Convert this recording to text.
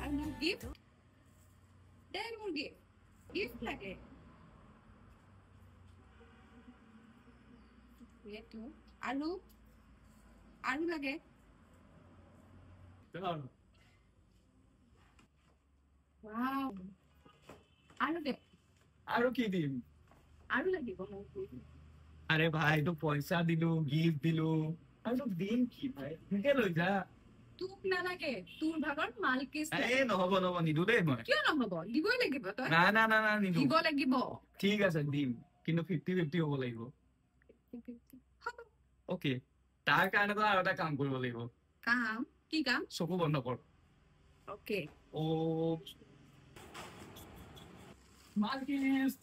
আৰু গিফ্ট দে মোৰ গিফ্ট লাগে এইটো আৰু লাগে ওয়াও আৰু দে আৰু কি দিম আৰু লাগিব মোক আৰে ভাই তো পয়সা দিলু গিফট দিলু আৰু দিম কি ভাই নিজে লৈ যা তোক নালাগে তোৰ ভাগৰ মালকিছ এই নহব নিদু দেই মই কিয় নহব দিবই লাগিব তই না না না না নিদু দিব লাগিব ঠিক আছে দিম কিন্তু 50-50 হ'ব লাগিব হ'ব ওকে তাৰ কাৰণে তো আৰু এটা কাম কৰিব লাগিব কাম কি কাম চকু বন্ধ কৰ ওকে ও মালকিছ